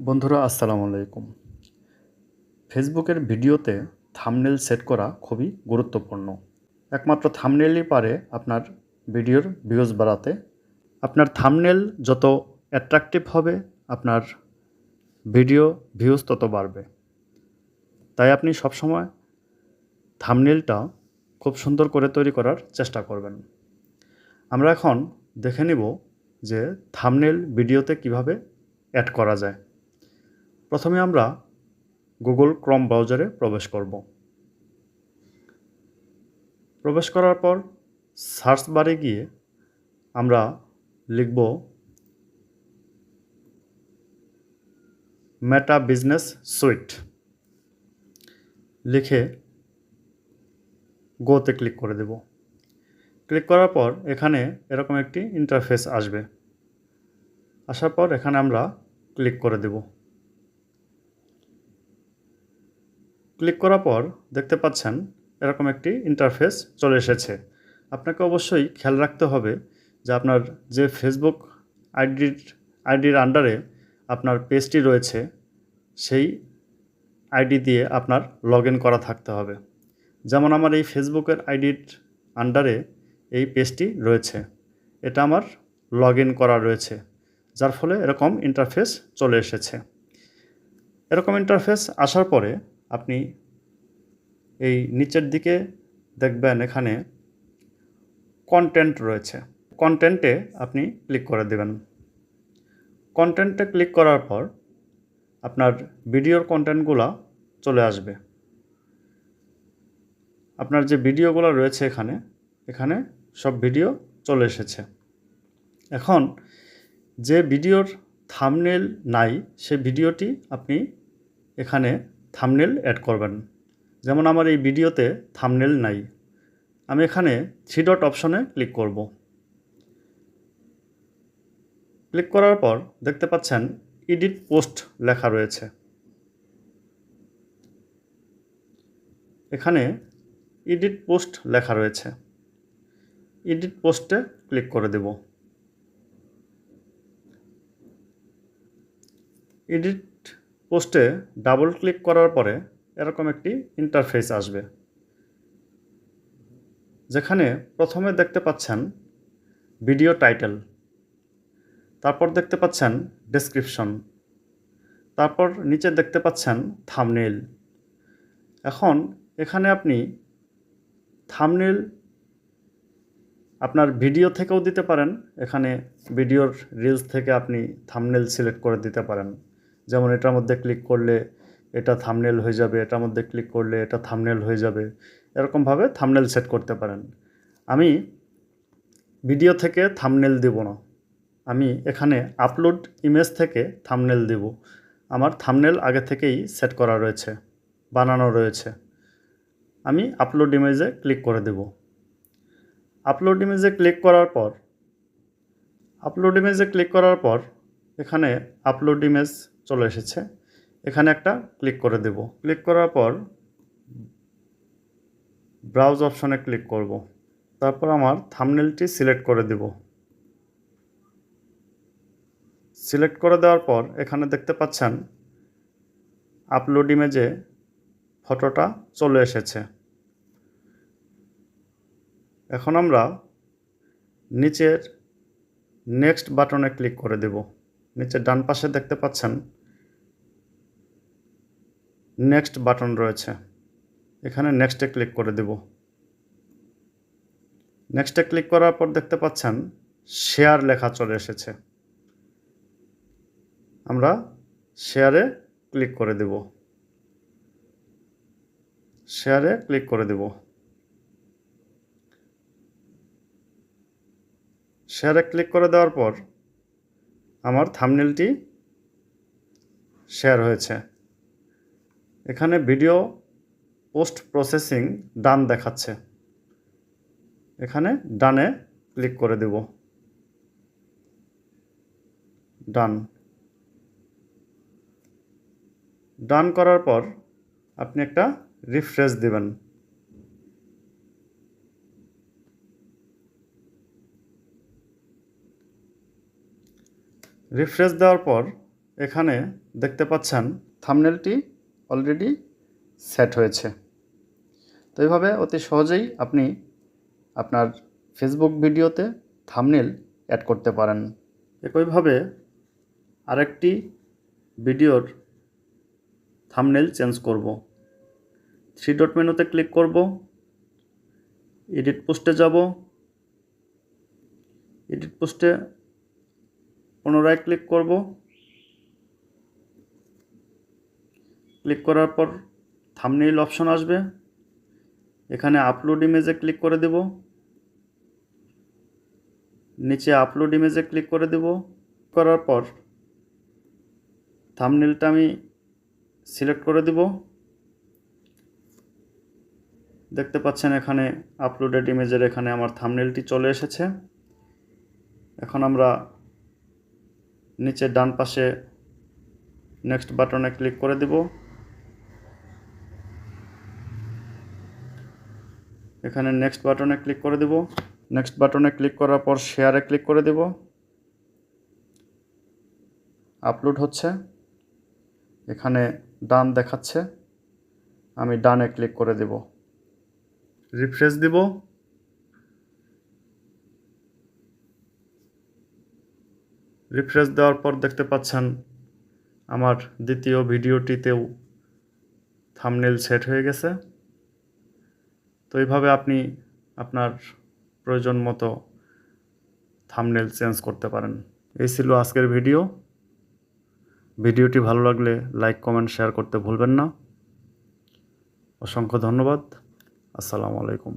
বন্ধুরা আসসালামু আলাইকুম। ফেসবুকের ভিডিওতে থাম্বনেল সেট করা খুবই গুরুত্বপূর্ণ। একমাত্র থাম্বনেলই পারে আপনার ভিডিওর ভিউজ বাড়াতে। আপনার থাম্বনেল যত অ্যাট্রাকটিভ হবে, আপনার ভিডিও ভিউজ তত বাড়বে। তাই আপনি সবসময় থাম্বনেলটা খুব সুন্দর করে তৈরি করার চেষ্টা করবেন। আমরা এখন দেখে নিব যে থাম্বনেল ভিডিওতে কিভাবে অ্যাড করা যায়। প্রথমে আমরা গুগল ক্রোম ব্রাউজারে প্রবেশ করব। প্রবেশ করার পর সার্চ বারে গিয়ে আমরা লিখব মেটা বিজনেস সুইট, লিখে গোতে ক্লিক করে দেব। ক্লিক করার পর এখানে এরকম একটি ইন্টারফেস আসবে। আসার পর এখানে আমরা ক্লিক করে দেব। ক্লিক করার পর দেখতে পাচ্ছেন এরকম একটি ইন্টারফেস চলে এসেছে। আপনাকে অবশ্যই খেয়াল রাখতে হবে যে আপনার যে ফেসবুক আইডির আন্ডারে আপনার পেজটি রয়েছে, সেই আইডি দিয়ে আপনার লগ ইন করা থাকতে হবে। যেমন আমার এই ফেসবুকের আইডির আন্ডারে এই পেজটি রয়েছে, এটা আমার লগ ইন করা রয়েছে, যার ফলে এরকম ইন্টারফেস চলে এসেছে। এরকম ইন্টারফেস আসার পরে আপনি এই নিচের দিকে দেখবেন এখানে কন্টেন্ট রয়েছে। কন্টেন্টে আপনি ক্লিক করে দেবেন। কন্টেন্টে ক্লিক করার পর আপনার ভিডিওর কন্টেন্টগুলো চলে আসবে। আপনার যে ভিডিওগুলো রয়েছে এখানে সব ভিডিও চলে এসেছে। এখন যে ভিডিওর থাম্বনেল নাই, সে ভিডিওটি আপনি এখানে থাম্বনেল অ্যাড করবেন। যেমন আমার এই ভিডিওতে থাম্বনেল নাই, আমি এখানে 3 ডট অপশনে ক্লিক করব। ক্লিক করার পর দেখতে পাচ্ছেন এডিট পোস্ট লেখা রয়েছে। এখানে এডিট পোস্ট লেখা রয়েছে, এডিট পোস্টে ক্লিক করে দেব। এডিট পোস্টে ডাবল ক্লিক করার পরে এরকম একটি ইন্টারফেস আসবে, যেখানে প্রথমে দেখতে পাচ্ছেন ভিডিও টাইটেল, তারপর দেখতে পাচ্ছেন ডেসক্রিপশন, তারপর নিচে দেখতে পাচ্ছেন থাম্বনেল। এখন এখানে আপনি থাম্বনেল আপনার ভিডিও থেকেও দিতে পারেন। এখানে ভিডিওর রিলস থেকে আপনি থাম্বনেল সিলেক্ট করে দিতে পারেন। যেমন এটার মধ্যে ক্লিক করলে এটা থাম্বনেল হয়ে যাবে, এটার মধ্যে ক্লিক করলে এটা থাম্বনেল হয়ে যাবে, এরকমভাবে থাম্বনেল সেট করতে পারেন। আমি ভিডিও থেকে থাম্বনেল দেব না, আমি এখানে আপলোড ইমেজ থেকে থাম্বনেল দেব। আমার থাম্বনেল আগে থেকেই সেট করা রয়েছে, বানানো রয়েছে। আমি আপলোড ইমেজে ক্লিক করে দেব। আপলোড ইমেজে ক্লিক করার পর এখানে আপলোড ইমেজ চলে এসেছে। এখানে একটা ক্লিক করে দেব। ক্লিক করার পর ব্রাউজ অপশনে ক্লিক করব। তারপর আমার থাম্বনেলটি সিলেক্ট করে দেব। সিলেক্ট করে দেওয়ার পর এখানে দেখতে পাচ্ছেন আপলোড ইমেজে ফটোটা চলে এসেছে। এখন আমরা নিচের নেক্সট বাটনে ক্লিক করে দেব। নিচের ডান পাশে দেখতে পাচ্ছেন নেক্সট বাটন রয়েছে, এখানে নেক্সটে ক্লিক করে দেব। নেক্সটে ক্লিক করার পর দেখতে পাচ্ছেন শেয়ার লেখা চলে এসেছে, আমরা শেয়ারে ক্লিক করে দেব। শেয়ারে ক্লিক করে দেব। শেয়ারে ক্লিক করে দেওয়ার পর আমার থাম্বনেলটি শেয়ার হয়েছে। এখানে ভিডিও পোস্ট প্রসেসিং ডান দেখাচ্ছে, এখানে ডানে ক্লিক করে দেব। ডান ডান করার পর আপনি একটা রিফ্রেশ দিবেন। রিফ্রেশ দেওয়ার পর এখানে দেখতে পাচ্ছেন থাম্বনেলটি অলরেডি সেট হয়েছে। তো এইভাবে অতি সহজেই আপনি আপনার ফেসবুক ভিডিওতে থাম্বনেল অ্যাড করতে পারেন। একইভাবে আরেকটি ভিডিওর থাম্বনেল চেঞ্জ করব। 3 ডট মেনুতে ক্লিক করব, এডিট পোস্টে যাব, এডিট পোস্টে পুনরায় ক্লিক করব। ক্লিক করার পর থাম্বনেইল অপশন আসবে, এখানে আপলোড ইমেজে ক্লিক করে দেব, নিচে আপলোড ইমেজে ক্লিক করে দেব। করার পর থাম্বনেইলটা আমি সিলেক্ট করে দেব। দেখতে পাচ্ছেন এখানে আপলোডেড ইমেজের এখানে আমার থাম্বনেইলটি চলে এসেছে। এখন আমরা নিচে ডান পাশে নেক্সট বাটনে ক্লিক করে দেব। এখানে নেক্সট বাটনে ক্লিক করে দেব। নেক্সট বাটনে ক্লিক করার পর শেয়ারে ক্লিক করে দেব। আপলোড হচ্ছে, এখানে ডান দেখাচ্ছে, আমি ডানে ক্লিক করে দেব। রিফ্রেশ দিব। রিফ্রেশ দেওয়ার পর দেখতে পাচ্ছেন আমার দ্বিতীয় ভিডিওটিতেও থাম্বনেল সেট হয়ে গেছে। তো এইভাবে আপনি আপনার প্রয়োজন মতো থাম্বনেল চেঞ্জ করতে পারেন। এই ছিল আজকের ভিডিও। ভিডিওটি ভালো লাগলে লাইক, কমেন্ট, শেয়ার করতে ভুলবেন না। অসংখ্য ধন্যবাদ। আসসালামু আলাইকুম।